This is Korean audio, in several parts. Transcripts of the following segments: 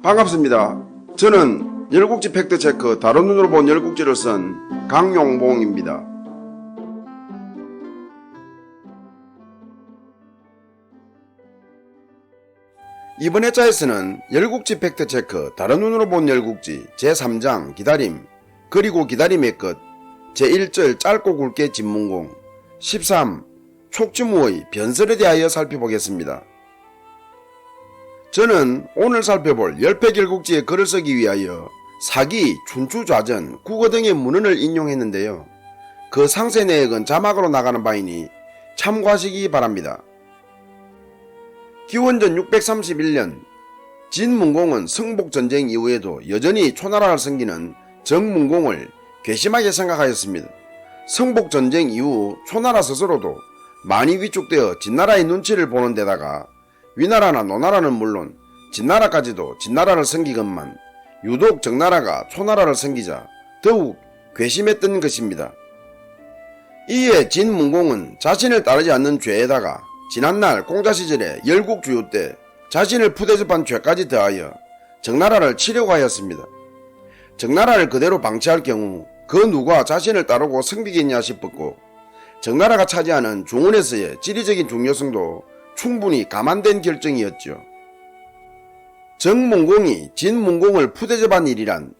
반갑습니다. 저는 열국지 팩트체크 다른 눈으로 본 열국지를 쓴 강용봉입니다. 이번 회차에서는 열국지 팩트체크 다른 눈으로 본 열국지 제3장 기다림 그리고 기다림의 끝 제1절 짧고 굵게 진문공 13 촉지무의 변설에 대하여 살펴보겠습니다. 저는 오늘 살펴볼 열패열국지의 글을 쓰기 위하여 사기, 춘추좌전, 국어 등의 문헌을 인용했는데요. 그 상세 내역은 자막으로 나가는 바이니 참고하시기 바랍니다. 기원전 631년 진문공은 성복전쟁 이후에도 여전히 초나라를 섬기는 정문공을 괘씸하게 생각하였습니다. 성복전쟁 이후 초나라 스스로도 많이 위축되어 진나라의 눈치를 보는 데다가 위나라나 노나라는 물론 진나라까지도 진나라를 섬기건만 유독 정나라가 초나라를 섬기자 더욱 괘씸했던 것입니다. 이에 진문공은 자신을 따르지 않는 죄에다가 지난날 공자시절에 열국주요 때 자신을 푸대접한 죄까지 더하여 정나라를 치려고 하였습니다. 정나라를 그대로 방치할 경우 그 누가 자신을 따르고 섬기겠냐 싶었고 정나라가 차지하는 중원에서의 지리적인 중요성도 충분히 감안된 결정이었죠. 정문공이 진문공을 푸대접한 일이란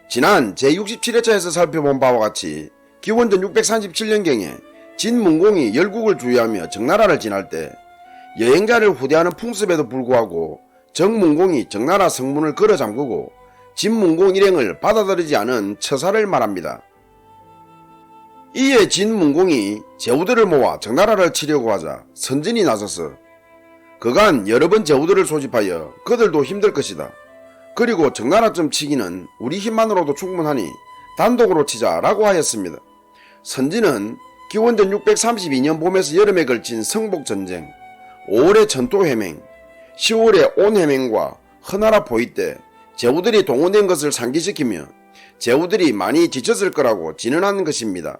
지난 제67회차에서 살펴본 바와 같이 기원전 637년경에 진문공이 열국을 주유하며 정나라를 지날 때 여행자를 후대하는 풍습에도 불구하고 정문공이 정나라 성문을 걸어 잠그고 진문공 일행을 받아들이지 않은 처사를 말합니다. 이에 진문공이 제후들을 모아 정나라를 치려고 하자 선진이 나서서 그간 여러 번 제후들을 소집하여 그들도 힘들 것이다. 그리고 정나라쯤 치기는 우리 힘만으로도 충분하니 단독으로 치자라고 하였습니다. 선진은 기원전 632년 봄에서 여름에 걸친 성복전쟁, 5월의 전토해맹, 10월의 온해맹과 허나라 포위 때 제후들이 동원된 것을 상기시키며 제후들이 많이 지쳤을 거라고 진언한 것입니다.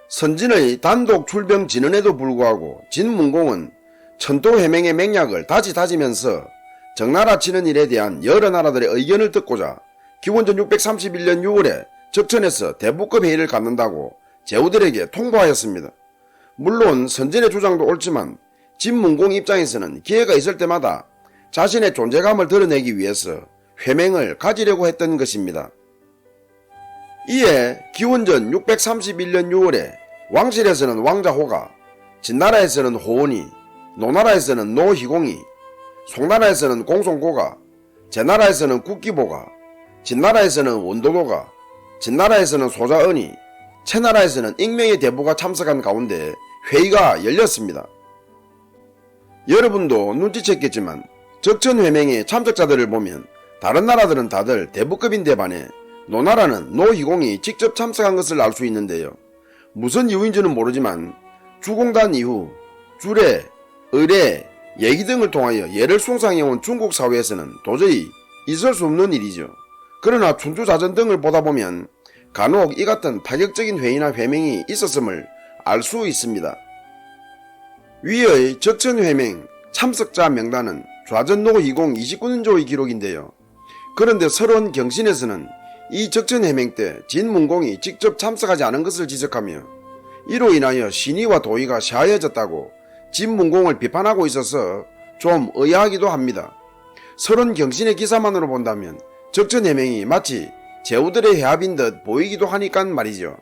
선진의 단독 출병 진언에도 불구하고 진문공은 천도해맹의 맹약을 다시 다지면서 정나라 치는 일에 대한 여러 나라들의 의견을 듣고자 기원전 631년 6월에 적천에서 대부급 회의를 갖는다고 제후들에게 통보하였습니다. 물론 선진의 주장도 옳지만 진문공 입장에서는 기회가 있을 때마다 자신의 존재감을 드러내기 위해서 회맹을 가지려고 했던 것입니다. 이에 기원전 631년 6월에 왕실에서는 왕자호가, 진나라에서는 호원이, 노나라에서는 노희공이, 송나라에서는 공송고가, 제나라에서는 국기보가, 진나라에서는 원도도가, 진나라에서는 소자은이, 채나라에서는 익명의 대부가 참석한 가운데 회의가 열렸습니다. 여러분도 눈치챘겠지만 적천회맹의 참석자들을 보면 다른 나라들은 다들 대부급인데 반해 노나라는 노희공이 직접 참석한 것을 알 수 있는데요. 무슨 이유인지는 모르지만 주공단 이후 주례, 의례, 예기 등을 통하여 예를 숭상해온 중국 사회에서는 도저히 있을 수 없는 일이죠. 그러나 춘추자전 등을 보다 보면 간혹 이 같은 파격적인 회의나 회맹이 있었음을 알 수 있습니다. 위의 적천회맹 참석자 명단은 좌전노희공 29년조의 기록인데요. 그런데 서론 경신에서는 이 적천해맹 때 진문공이 직접 참석하지 않은 것을 지적하며 이로 인하여 신의와 도의가 샤해졌다고 진문공을 비판하고 있어서 좀 의아하기도 합니다. 서론 경신의 기사만으로 본다면 적천해맹이 마치 제후들의 해합인 듯 보이기도 하니깐 말이죠.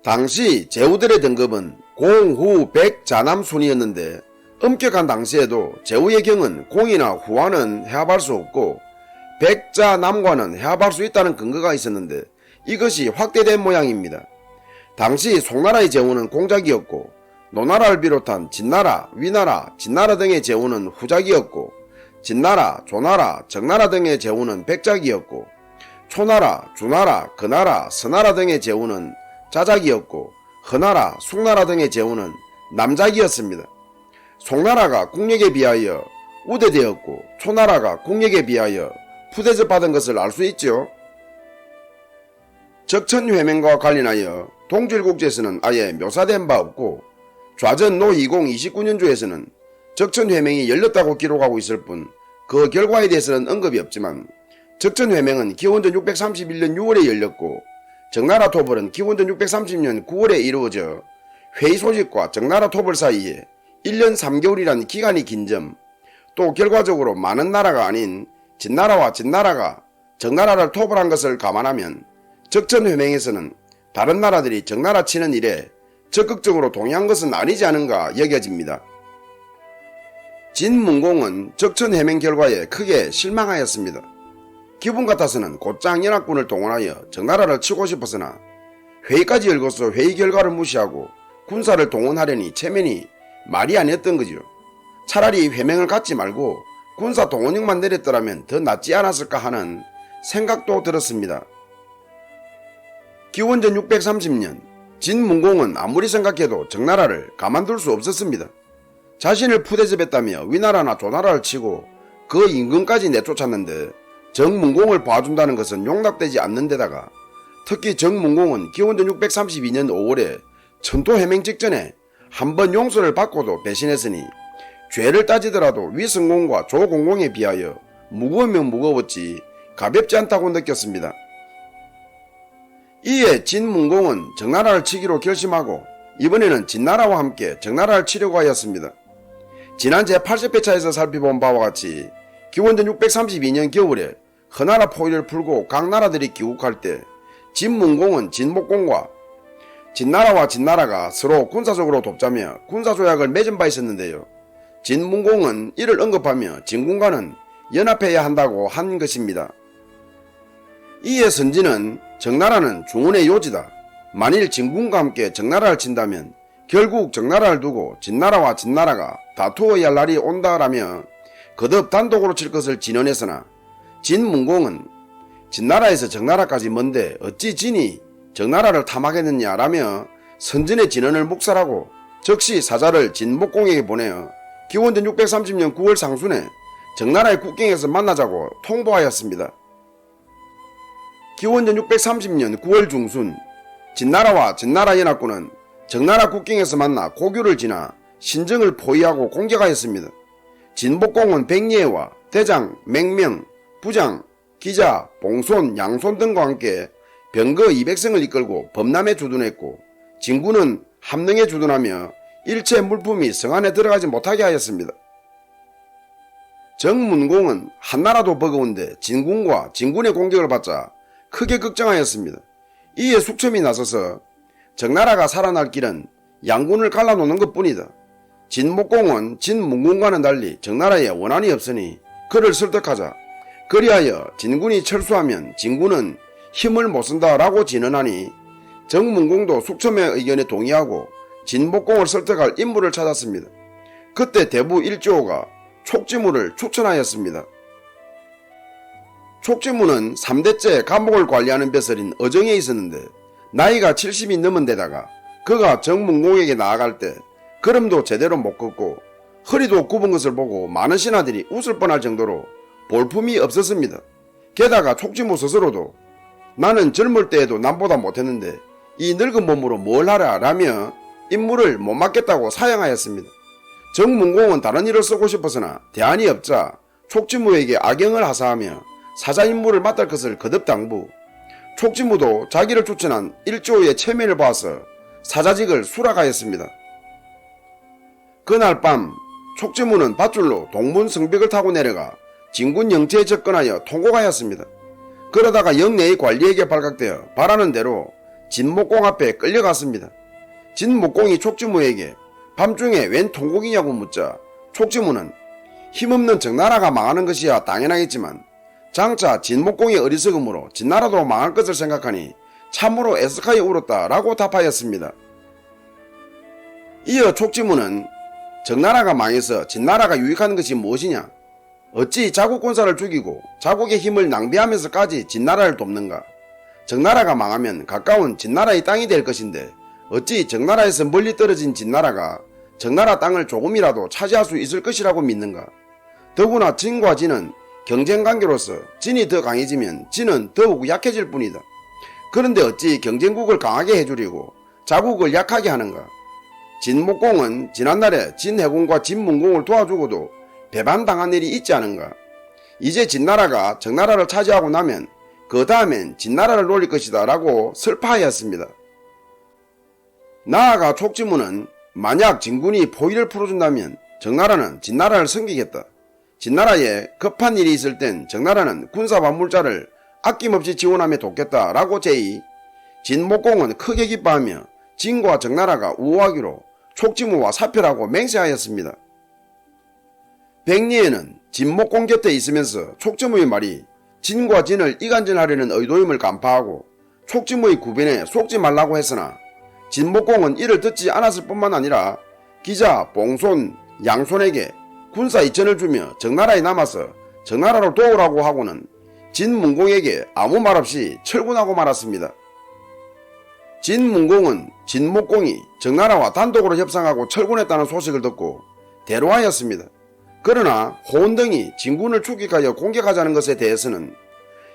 당시 제후들의 등급은 공후 백자남 순이었는데 엄격한 당시에도 제후의 경은 공이나 후와는 해합할 수 없고 백자남과는 해합할 수 있다는 근거가 있었는데 이것이 확대된 모양입니다. 당시 송나라의 제후는 공작이었고 노나라를 비롯한 진나라, 위나라, 진나라 등의 제후는 후작이었고 진나라, 조나라, 정나라 등의 제후는 백작이었고 초나라, 주나라, 그나라, 서나라 등의 제후는 자작이었고 허나라, 숭나라 등의 제후는 남작이었습니다. 송나라가 국력에 비하여 우대되었고 초나라가 국력에 비하여 푸대접받은 것을 알 수 있죠. 적천회맹과 관련하여 동질국지에서는 아예 묘사된 바 없고 좌전 노희공 29년조에서는 적천회맹이 열렸다고 기록하고 있을 뿐 그 결과에 대해서는 언급이 없지만 적전회맹은 기원전 631년 6월에 열렸고 정나라 토벌은 기원전 630년 9월에 이루어져 회의 소집과 정나라 토벌 사이에 1년 3개월이라는 기간이 긴 점, 또 결과적으로 많은 나라가 아닌 진나라와 진나라가 정나라를 토벌한 것을 감안하면 적전회맹에서는 다른 나라들이 정나라 치는 일에 적극적으로 동의한 것은 아니지 않은가 여겨집니다. 진문공은 적전회맹 결과에 크게 실망하였습니다. 기분 같아서는 곧장 연합군을 동원하여 정나라를 치고 싶었으나 회의까지 열고서 회의 결과를 무시하고 군사를 동원하려니 체면이 말이 아니었던 거죠. 차라리 회맹을 갖지 말고 군사 동원령만 내렸더라면 더 낫지 않았을까 하는 생각도 들었습니다. 기원전 630년 진문공은 아무리 생각해도 정나라를 가만둘 수 없었습니다. 자신을 푸대접했다며 위나라나 조나라를 치고 그 임금까지 내쫓았는데 정문공을 봐준다는 것은 용납되지 않는 데다가 특히 정문공은 기원전 632년 5월에 천토해맹 직전에 한번 용서를 받고도 배신했으니 죄를 따지더라도 위성공과 조공공에 비하여 무거우면 무거웠지 가볍지 않다고 느꼈습니다. 이에 진문공은 정나라를 치기로 결심하고 이번에는 진나라와 함께 정나라를 치려고 하였습니다. 지난 제80회차에서 살펴본 바와 같이 기원전 632년 겨울에 허나라 포위를 풀고 각 나라들이 귀국할 때 진문공은 진목공과 진나라와 진나라가 서로 군사적으로 돕자며 군사조약을 맺은 바 있었는데요. 진문공은 이를 언급하며 진군과는 연합해야 한다고 한 것입니다. 이에 선진은 정나라는 중원의 요지다. 만일 진군과 함께 정나라를 친다면 결국 정나라를 두고 진나라와 진나라가 다투어야 할 날이 온다라며 거듭 단독으로 칠 것을 진언했으나 진문공은 진나라에서 정나라까지 먼데 어찌 진이 정나라를 탐하겠느냐라며 선진의 진언을 묵살하고 즉시 사자를 진목공에게 보내어 기원전 630년 9월 상순에 정나라의 국경에서 만나자고 통보하였습니다. 기원전 630년 9월 중순 진나라와 진나라 연합군은 정나라 국경에서 만나 고교를 지나 신정을 포위하고 공격하였습니다. 진복공은 백예와 대장, 맹명, 부장, 기자, 봉손, 양손 등과 함께 병거 200성을 이끌고 범람에 주둔했고 진군은 함릉에 주둔하며 일체 물품이 성 안에 들어가지 못하게 하였습니다. 정문공은 한나라도 버거운데 진군과 진군의 공격을 받자 크게 걱정하였습니다. 이에 숙첨이 나서서 정나라가 살아날 길은 양군을 갈라놓는 것뿐이다. 진목공은 진문공과는 달리 정나라에 원한이 없으니 그를 설득하자. 그리하여 진군이 철수하면 진군은 힘을 못쓴다라고 진언하니 정문공도 숙첨의 의견에 동의하고 진목공을 설득할 인물을 찾았습니다. 그때 대부 일조가 촉지무를 추천하였습니다. 촉지무는 3대째 감옥을 관리하는 벼슬인 어정에 있었는데 나이가 70이 넘은 데다가 그가 정문공에게 나아갈 때 걸음도 제대로 못 걷고 허리도 굽은 것을 보고 많은 신하들이 웃을 뻔할 정도로 볼품이 없었습니다. 게다가 촉지무 스스로도 나는 젊을 때에도 남보다 못했는데 이 늙은 몸으로 뭘 하라 라며 임무를 못 맡겠다고 사양하였습니다. 정문공은 다른 일을 쓰고 싶었으나 대안이 없자 촉지무에게 악영을 하사하며 사자 임무를 맡을 것을 거듭 당부. 촉지무도 자기를 추천한 일조의 체면을 봐서 사자직을 수락하였습니다. 그날 밤 촉지무는 밧줄로 동문 성벽을 타고 내려가 진군 영체에 접근하여 통곡하였습니다. 그러다가 영내의 관리에게 발각되어 바라는 대로 진목공 앞에 끌려갔습니다. 진목공이 촉지무에게 밤중에 웬 통곡이냐고 묻자 촉지무는 힘없는 정나라가 망하는 것이야 당연하겠지만 장차 진목공의 어리석음으로 진나라도 망할 것을 생각하니 참으로 애석하여 울었다라고 답하였습니다. 이어 촉지무는 정나라가 망해서 진나라가 유익하는 것이 무엇이냐? 어찌 자국 군사를 죽이고 자국의 힘을 낭비하면서까지 진나라를 돕는가? 정나라가 망하면 가까운 진나라의 땅이 될 것인데 어찌 정나라에서 멀리 떨어진 진나라가 정나라 땅을 조금이라도 차지할 수 있을 것이라고 믿는가? 더구나 진과 진은 경쟁관계로서 진이 더 강해지면 진은 더욱 약해질 뿐이다. 그런데 어찌 경쟁국을 강하게 해주려고 자국을 약하게 하는가? 진목공은 지난날에 진해공과 진문공을 도와주고도 배반당한 일이 있지 않은가? 이제 진나라가 정나라를 차지하고 나면 그 다음엔 진나라를 놀릴 것이다 라고 슬퍼하였습니다. 나아가 촉지무는 만약 진군이 포위를 풀어준다면 정나라는 진나라를 섬기겠다. 진나라에 급한 일이 있을 땐 정나라는 군사반물자를 아낌없이 지원하며 돕겠다 라고 제의, 진목공은 크게 기뻐하며 진과 정나라가 우호하기로 촉지무와 사표라고 맹세하였습니다. 백리에는 진목공 곁에 있으면서 촉지무의 말이 진과 진을 이간질하려는 의도임을 간파하고 촉지무의 구변에 속지 말라고 했으나 진목공은 이를 듣지 않았을 뿐만 아니라 기자 봉손, 양손에게 군사 2천을 주며 정나라에 남아서 정나라로 도우라고 하고는 진문공에게 아무 말 없이 철군하고 말았습니다. 진문공은 진목공이 정나라와 단독으로 협상하고 철군했다는 소식을 듣고 대로하였습니다. 그러나 호은등이 진군을 추격하여 공격하자는 것에 대해서는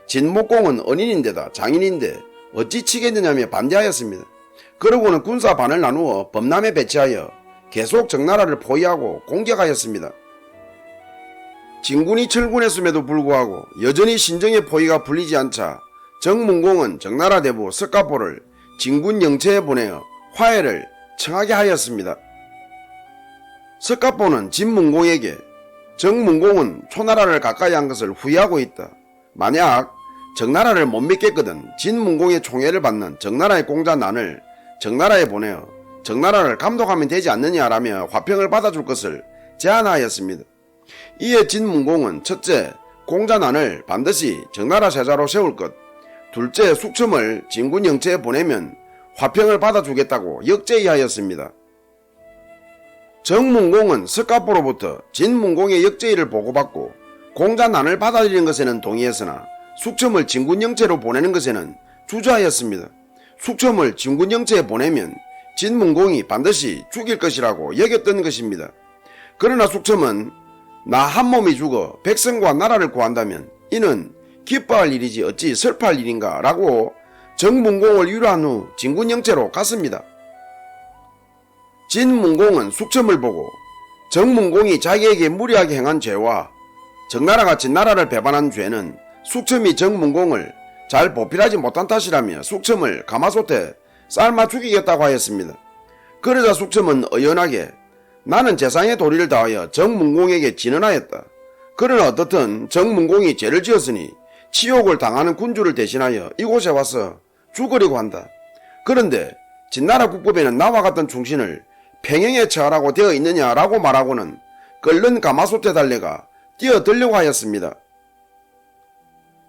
진목공은 언인인데다 장인인데 어찌 치겠느냐며 반대하였습니다. 그러고는 군사반을 나누어 범람에 배치하여 계속 정나라를 포위하고 공격하였습니다. 진군이 철군했음에도 불구하고 여전히 신정의 포위가 풀리지 않자 정문공은 정나라 대부 석가포를 진군 영체에 보내어 화해를 청하게 하였습니다. 석가포는 진문공에게 정문공은 초나라를 가까이 한 것을 후회하고 있다. 만약 정나라를 못 믿겠거든 진문공의 총애를 받는 정나라의 공자난을 정나라에 보내어 정나라를 감독하면 되지 않느냐라며 화평을 받아줄 것을 제안하였습니다. 이에 진문공은 첫째, 공자난을 반드시 정나라 세자로 세울 것, 둘째, 숙첨을 진군 영체에 보내면 화평을 받아주겠다고 역제의하였습니다. 정문공은 석가포로부터 진문공의 역제의를 보고받고 공자난을 받아들이는 것에는 동의했으나 숙첨을 진군 영체로 보내는 것에는 주저하였습니다. 숙첨을 진군 영체에 보내면 진문공이 반드시 죽일 것이라고 여겼던 것입니다. 그러나 숙첨은 나 한 몸이 죽어 백성과 나라를 구한다면 이는 기뻐할 일이지 어찌 슬퍼할 일인가 라고 정문공을 위로한 후 진군 영체로 갔습니다. 진문공은 숙첨을 보고 정문공이 자기에게 무리하게 행한 죄와 정나라가 진나라를 배반한 죄는 숙첨이 정문공을 잘 보필하지 못한 탓이라며 숙첨을 가마솥에 삶아 죽이겠다고 하였습니다. 그러자 숙첨은 의연하게 나는 재상의 도리를 다하여 정문공에게 진언하였다. 그러나 어떻든 정문공이 죄를 지었으니 치욕을 당하는 군주를 대신하여 이곳에 와서 죽으려고 한다. 그런데 진나라 국법에는 나와 같은 충신을 평행에 처하라고 되어 있느냐라고 말하고는 끓는 가마솥에 달려가 뛰어들려고 하였습니다.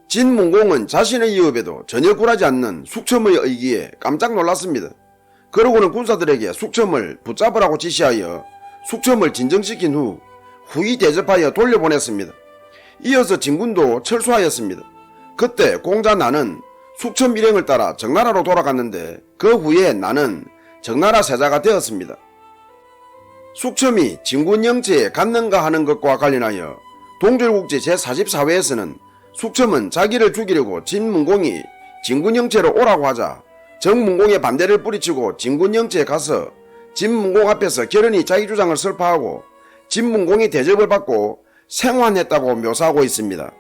진문공은 자신의 위협에도 전혀 굴하지 않는 숙첨의 의기에 깜짝 놀랐습니다. 그러고는 군사들에게 숙첨을 붙잡으라고 지시하여 숙첨을 진정시킨 후 후이 대접하여 돌려보냈습니다. 이어서 진군도 철수하였습니다. 그때 공자난은 숙첨 일행을 따라 정나라로 돌아갔는데 그 후에 나는 정나라 세자가 되었습니다. 숙첨이 진군 영체에 갔는가 하는 것과 관련하여 동절국제 제44회에서는 숙첨은 자기를 죽이려고 진문공이 진군 영체로 오라고 하자 정문공의 반대를 뿌리치고 진군 영체에 가서 진문공 앞에서 결연히 자기 주장을 설파하고 진문공이 대접을 받고 생환했다고 묘사하고 있습니다.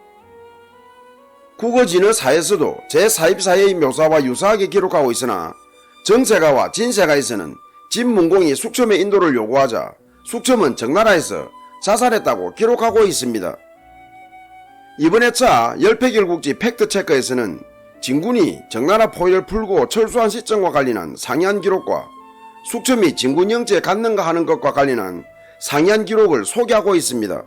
국어진어사에서도 제44회의 묘사와 유사하게 기록하고 있으나 정세가와 진세가에서는 진문공이 숙첨의 인도를 요구하자 숙첨은 정나라에서 자살했다고 기록하고 있습니다. 이번 회차 열패결국지 팩트체크에서는 진군이 정나라 포위를 풀고 철수한 시점과 관련한 상이한 기록과 숙첨이 진군 영체에 갔는가 하는 것과 관련한 상이한 기록을 소개하고 있습니다.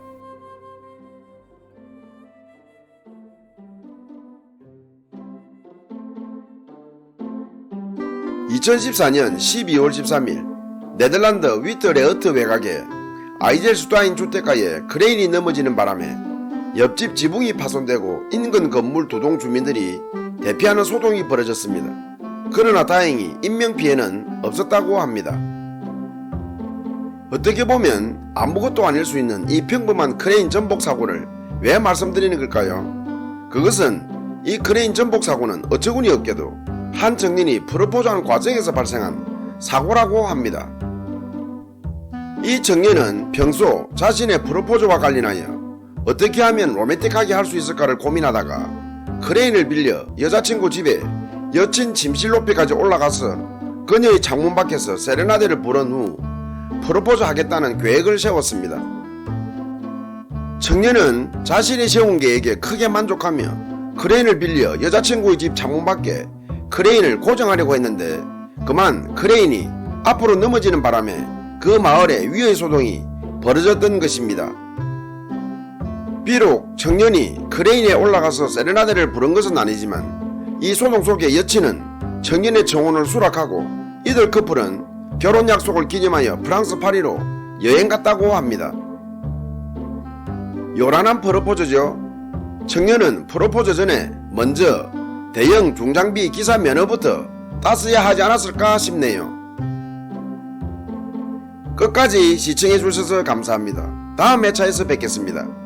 (2014년 12월 13일) 네덜란드 위트레흐트 외곽의 아이젤슈타인 주택가에 크레인이 넘어지는 바람에 옆집 지붕이 파손되고 인근 건물 2동 주민들이 대피하는 소동이 벌어졌습니다. 그러나 다행히 인명피해는 없었다고 합니다. 어떻게 보면 아무것도 아닐 수 있는 이 평범한 크레인 전복 사고를 왜 말씀드리는 걸까요? 그것은 이 크레인 전복 사고는 어처구니 없게도 한 청년이 프로포즈하는 과정에서 발생한 사고라고 합니다. 이 청년은 평소 자신의 프로포즈와 관련하여 어떻게 하면 로맨틱하게 할 수 있을까를 고민하다가 크레인을 빌려 여자친구 집에 여친 침실 높이까지 올라가서 그녀의 창문 밖에서 세레나데를 부른 후 프로포즈 하겠다는 계획을 세웠습니다. 청년은 자신이 세운 계획에 크게 만족하며 크레인을 빌려 여자친구의 집 창문 밖에 크레인을 고정하려고 했는데 그만 크레인이 앞으로 넘어지는 바람에 그 마을에 위의 소동이 벌어졌던 것입니다. 비록 청년이 크레인에 올라가서 세레나데를 부른 것은 아니지만 이 소동 속에 여친은 청년의 청혼을 수락하고 이들 커플은 결혼 약속을 기념하여 프랑스 파리로 여행 갔다고 합니다. 요란한 프로포즈죠. 청년은 프로포즈 전에 먼저 대형 중장비 기사 면허부터 땄어야 하지 않았을까 싶네요. 끝까지 시청해 주셔서 감사합니다. 다음 회차에서 뵙겠습니다.